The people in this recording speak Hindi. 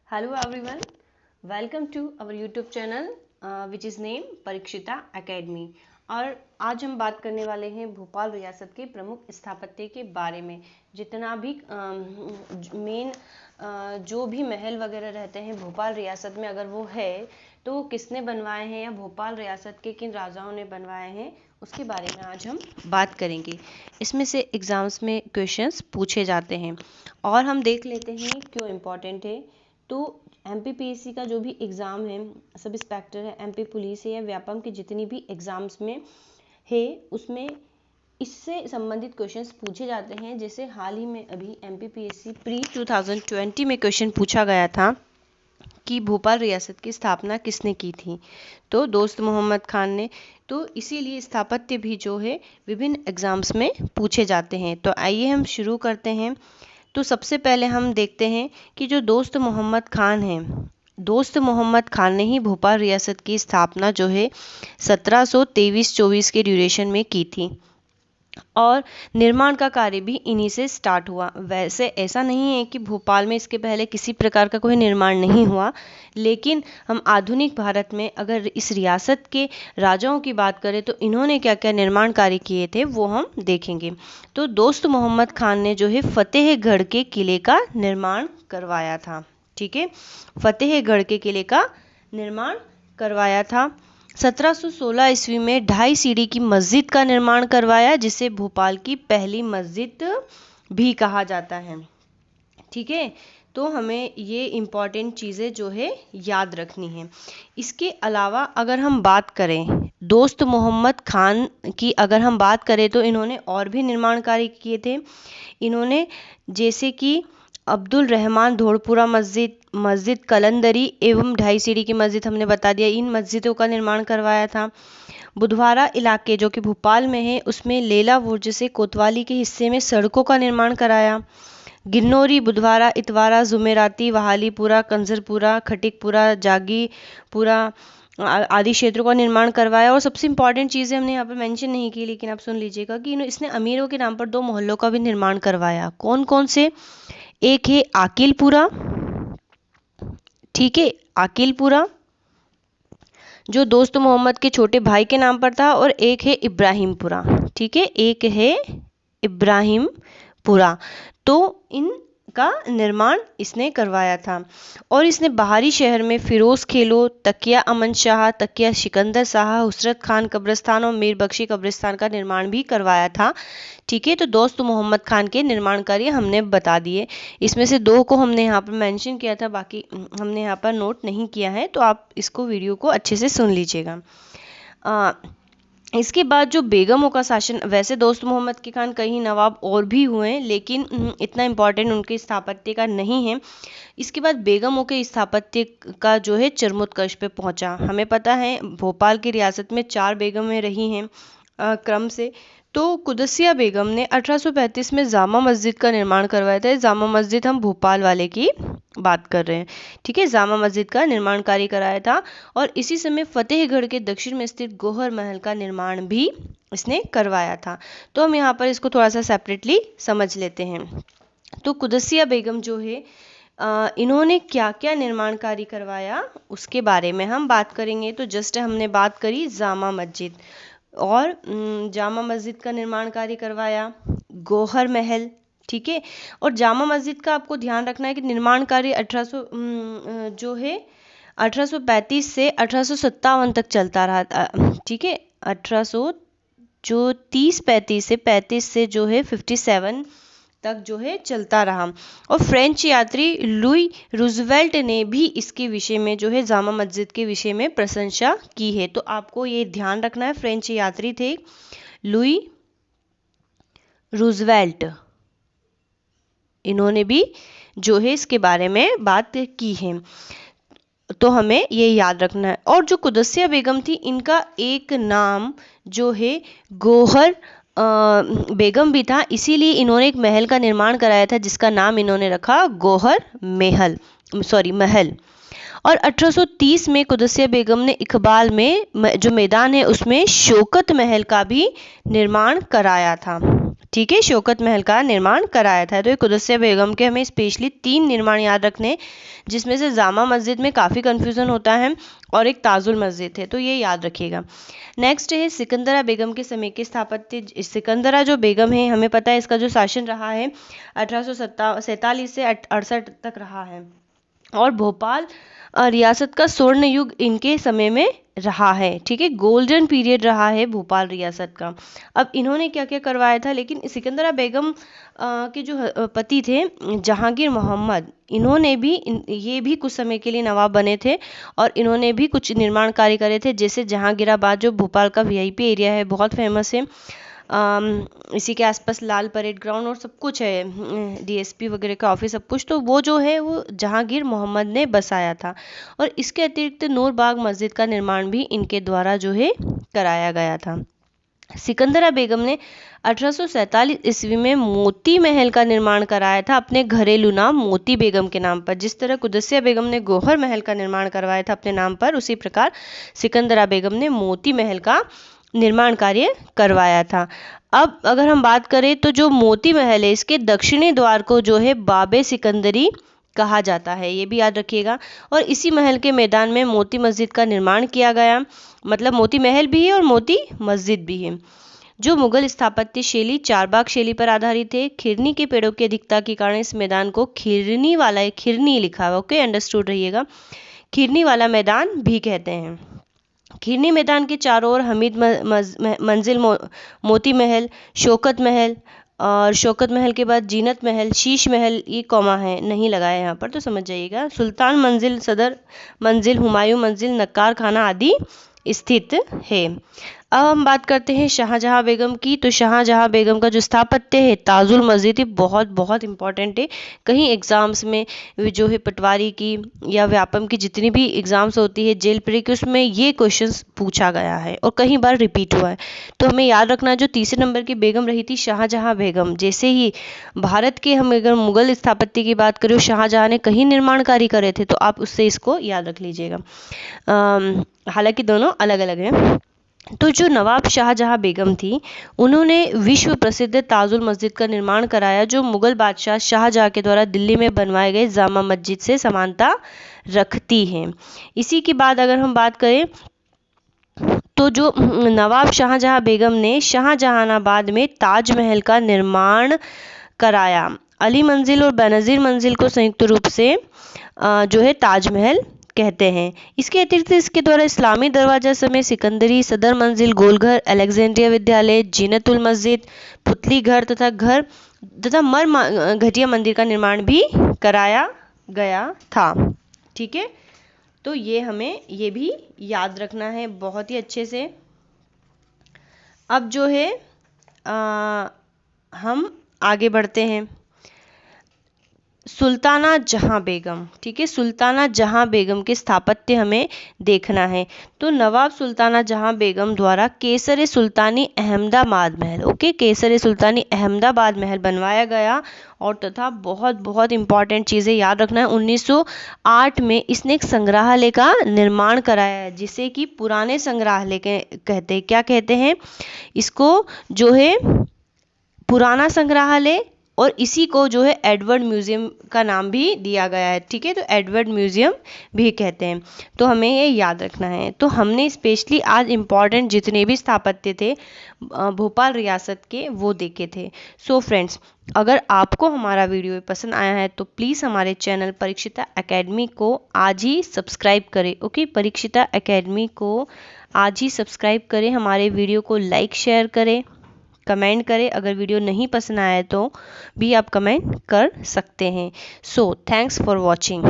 Hello everyone, welcome to our YouTube channel which is named Parikshita academy. और आज हम बात करने वाले हैं भोपाल रियासत के प्रमुख स्थापत्य के बारे में। जितना भी मेन जो भी महल वगैरह रहते हैं भोपाल रियासत में, अगर वो है तो वो किसने बनवाए हैं या भोपाल रियासत के किन राजाओं ने बनवाए हैं, उसके बारे में आज हम बात करेंगे। इसमें से एग्ज़ाम्स में क्वेश्चंस पूछे जाते हैं और हम देख लेते हैं क्यों इम्पोर्टेंट है। तो एमपीपीएससी का जो भी एग्ज़ाम है, सब इंस्पेक्टर है, एमपी पुलिस है या व्यापम की जितनी भी एग्ज़ाम्स में है, उसमें इससे संबंधित क्वेश्चंस पूछे जाते हैं। जैसे हाल ही में अभी एमपीपीएससी प्री 2020 में क्वेश्चन पूछा गया था कि भोपाल रियासत की स्थापना किसने की थी, तो दोस्त मोहम्मद खान ने। तो इसीलिए स्थापत्य भी जो है विभिन्न एग्ज़ाम्स में पूछे जाते हैं। तो आइए हम शुरू करते हैं। तो सबसे पहले हम देखते हैं कि जो दोस्त मोहम्मद खान हैं, दोस्त मोहम्मद खान ने ही भोपाल रियासत की स्थापना जो है 1723-24 के ड्यूरेशन में की थी और निर्माण का कार्य भी इन्हीं से स्टार्ट हुआ। वैसे ऐसा नहीं है कि भोपाल में इसके पहले किसी प्रकार का कोई निर्माण नहीं हुआ, लेकिन हम आधुनिक भारत में अगर इस रियासत के राजाओं की बात करें तो इन्होंने क्या क्या निर्माण कार्य किए थे वो हम देखेंगे। तो दोस्त मोहम्मद खान ने जो है फतेहगढ़ के किले का निर्माण करवाया था। ठीक है, फतेहगढ़ के किले का निर्माण करवाया था। 1716 ईस्वी में 2.5 सीढ़ी की मस्जिद का निर्माण करवाया, जिसे भोपाल की पहली मस्जिद भी कहा जाता है। ठीक है, तो हमें ये इम्पॉर्टेंट चीज़ें जो है याद रखनी है। इसके अलावा अगर हम बात करें दोस्त मोहम्मद खान की, अगर हम बात करें तो इन्होंने और भी निर्माण कार्य किए थे। इन्होंने जैसे कि अब्दुल रहमान धोड़पुरा मस्जिद, मस्जिद कलंदरी एवं 2.5 सीढ़ी की मस्जिद हमने बता दिया, इन मस्जिदों का निर्माण करवाया था। बुधवारा इलाके जो कि भोपाल में है, उसमें लेला बुर्ज से कोतवाली के हिस्से में सड़कों का निर्माण कराया। गिन्नौरी, बुधवारा, इतवारा, जुमेराती, वहालीपुरा, कंजरपुरा, खटिकपुरा, जागीपुरा आदि क्षेत्रों का निर्माण करवाया। और सबसे इम्पॉर्टेंट चीज़ें हमने यहाँ पर मेंशन नहीं की, लेकिन आप सुन लीजिएगा कि इसने अमीरों के नाम पर 2 मोहल्लों का भी निर्माण करवाया। कौन कौन से? एक है आकिलपुरा, ठीक है, आकिलपुरा जो दोस्त मोहम्मद के छोटे भाई के नाम पर था, और एक है इब्राहिमपुरा। ठीक है, एक है इब्राहिमपुरा। तो इनका निर्माण इसने करवाया था। और इसने बाहरी शहर में फिरोज खेलो, तकिया अमन शाह, तकिया सिकंदर शाह, हुसरत खान कब्रिस्तान और मीर बख्शी कब्रिस्तान का निर्माण भी करवाया था। ठीक है, तो दोस्त मोहम्मद खान के निर्माण कार्य हमने बता दिए। इसमें से 2 को हमने यहाँ पर मेंशन किया था, बाकी हमने यहाँ पर नोट नहीं किया है, तो आप इसको वीडियो को अच्छे से सुन लीजिएगा। इसके बाद जो बेगमों का शासन, वैसे दोस्त मोहम्मद के खान कई नवाब और भी हुए हैं, लेकिन इतना इम्पोर्टेंट उनके स्थापत्य का नहीं है। इसके बाद बेगमों के स्थापत्य का जो है चरमोत्कर्ष पे पहुंचा। हमें पता है भोपाल की रियासत में 4 बेगमें रही हैं क्रम से। तो कुदसिया बेगम ने 1835 में जामा मस्जिद का निर्माण करवाया था। जामा मस्जिद हम भोपाल वाले की बात कर रहे हैं। ठीक है, जामा मस्जिद का निर्माण कार्य कराया था। और इसी समय फतेहगढ़ के दक्षिण में स्थित गौहर महल का निर्माण भी इसने करवाया था। तो हम यहाँ पर इसको थोड़ा सा सेपरेटली समझ लेते हैं। तो कुदसिया बेगम जो है इन्होंने क्या क्या निर्माण कार्य करवाया उसके बारे में हम बात करेंगे। तो जस्ट हमने बात करी जामा मस्जिद, और जामा मस्जिद का निर्माण कार्य करवाया, गौहर महल। ठीक है, और जामा मस्जिद का आपको ध्यान रखना है कि निर्माण कार्य 1835 से 1857 तक चलता रहा। ठीक है, 1835 से 35 से जो है 57 तक जो है चलता रहा। और फ्रेंच यात्री लुई रूजवेल्ट ने भी इसके विषय में जो है जामा मस्जिद के विषय में प्रशंसा की है। तो आपको ये ध्यान रखना है, फ्रेंच यात्री थे लुई रूजवेल्ट, इन्होंने भी जो है इसके बारे में बात की है, तो हमें ये याद रखना है। और जो कुदसिया बेगम थी, इनका एक नाम जो है गौहर बेगम भी था, इसीलिए इन्होंने एक महल का निर्माण कराया था जिसका नाम इन्होंने रखा गौहर महल। और 1830 में कुदसिया बेगम ने इकबाल में जो मैदान है उसमें शौकत महल का भी निर्माण कराया था। ठीक है, शौकत महल का निर्माण कराया था। तो ये कुदसिया बेगम के हमें स्पेशली 3 निर्माण याद रखने, जिसमें से जामा मस्जिद में काफ़ी कन्फ्यूज़न होता है और एक ताजुल मस्जिद है, तो ये याद रखिएगा। नेक्स्ट है सिकंदरा बेगम के समय के स्थापत्य। सिकंदरा जो बेगम है, हमें पता है इसका जो शासन रहा है 1847 से 68 तक रहा है, और भोपाल रियासत का स्वर्ण युग इनके समय में रहा है। ठीक है, गोल्डन पीरियड रहा है भोपाल रियासत का। अब इन्होंने क्या क्या करवाया था, लेकिन सिकंदरा बेगम के जो पति थे जहांगीर मोहम्मद, इन्होंने भी ये भी कुछ समय के लिए नवाब बने थे और इन्होंने भी कुछ निर्माण कार्य करे थे, जैसे जहांगीराबाद जो भोपाल का वीआईपी एरिया है, बहुत फेमस है। इसी के आसपास लाल परेड ग्राउंड और सब कुछ है, डीएसपी वगैरह का ऑफिस, सब कुछ, तो वो जो है वो जहांगीर मोहम्मद ने बसाया था। और इसके अतिरिक्त नूरबाग मस्जिद का निर्माण भी इनके द्वारा जो है कराया गया था। सिकंदरा बेगम ने 1847 ईस्वी में मोती महल का निर्माण कराया था अपने घरेलू नाम मोती बेगम के नाम पर। जिस तरह कुदसिया बेगम ने गौहर महल का निर्माण करवाया था अपने नाम पर, उसी प्रकार सिकंदरा बेगम ने मोती महल का निर्माण कार्य करवाया था। अब अगर हम बात करें तो जो मोती महल है, इसके दक्षिणी द्वार को जो है बाबे सिकंदरी कहा जाता है, ये भी याद रखिएगा। और इसी महल के मैदान में मोती मस्जिद का निर्माण किया गया, मतलब मोती महल भी है और मोती मस्जिद भी है, जो मुगल स्थापत्य शैली चारबाग शैली पर आधारित है। खिरनी के पेड़ों की अधिकता के कारण इस मैदान को खिरनी वाला, खिरनी लिखा हुआ, ओके, अंडरस्टूड रहिएगा, खिरनी वाला मैदान भी कहते हैं। खिरनी मैदान के चारों ओर हमीद मंजिल, मोती महल, शौकत महल, और शौकत महल के बाद जीनत महल, शीश महल, ये कॉमा है, नहीं लगाया यहाँ पर, तो समझ जाइएगा, सुल्तान मंजिल, सदर मंजिल, हुमायूं मंजिल, नक्कार खाना आदि स्थित है। अब हम बात करते हैं शाहजहां बेगम की। तो शाहजहां बेगम का जो स्थापत्य है ताजुल मस्जिद, बहुत बहुत इंपॉर्टेंट है। कहीं एग्जाम्स में जो है पटवारी की या व्यापम की जितनी भी एग्जाम्स होती है, जेल परी की, उसमें ये क्वेश्चंस पूछा गया है और कई बार रिपीट हुआ है। तो हमें याद रखना, जो तीसरे नंबर की बेगम रही थी शाहजहां बेगम, जैसे ही भारत के हम अगर मुगल स्थापत्य की बात करें, शाहजहां ने कहीं निर्माण कार्य करे थे, तो आप उससे इसको याद रख लीजिएगा। हालांकि दोनों अलग अलग हैं। तो जो नवाब शाहजहां बेगम थी, उन्होंने विश्व प्रसिद्ध ताजुल मस्जिद का निर्माण कराया, जो मुगल बादशाह शाहजहां के द्वारा दिल्ली में बनवाए गए जामा मस्जिद से समानता रखती है। इसी के बाद अगर हम बात करें तो जो नवाब शाहजहां बेगम ने शाहजहानाबाद में ताजमहल का निर्माण कराया। अली मंजिल और बेनज़ीर मंजिल को संयुक्त रूप से जो है ताजमहल कहते हैं। इसके अतिरिक्त इसके द्वारा इस्लामी दरवाजा समेत सिकंदरी, सदर मंजिल, गोलघर, अलेक्जेंड्रिया विद्यालय, जीनतुल मस्जिद, पुतली घर तथा मर घटिया मंदिर का निर्माण भी कराया गया था। ठीक है, तो ये हमें ये भी याद रखना है बहुत ही अच्छे से। अब जो है हम आगे बढ़ते हैं। सुल्ताना जहां बेगम, ठीक है, सुल्ताना जहां बेगम के स्थापत्य हमें देखना है। तो नवाब सुल्ताना जहां बेगम द्वारा केसर सुल्तानी अहमदाबाद महल, ओके, केसर सुल्तानी अहमदाबाद महल बनवाया गया। और तथा बहुत बहुत इंपॉर्टेंट चीज़ें याद रखना है, 1908 में इसने एक संग्रहालय का निर्माण कराया है, जिसे कि पुराने संग्रहालय कहते हैं। क्या कहते हैं इसको, जो है पुराना संग्रहालय, और इसी को जो है एडवर्ड म्यूजियम का नाम भी दिया गया है। ठीक है, तो एडवर्ड म्यूजियम भी कहते हैं, तो हमें ये याद रखना है। तो हमने स्पेशली आज इम्पॉर्टेंट जितने भी स्थापत्य थे भोपाल रियासत के, वो देखे थे। सो फ्रेंड्स, अगर आपको हमारा वीडियो पसंद आया है तो प्लीज़ हमारे चैनल परीक्षिता एकेडमी को आज ही सब्सक्राइब करें। ओके, परीक्षिता एकेडमी को आज ही सब्सक्राइब करें, हमारे वीडियो को लाइक शेयर करें, कमेंट करें। अगर वीडियो नहीं पसंद आए तो भी आप कमेंट कर सकते हैं। So thanks for watching.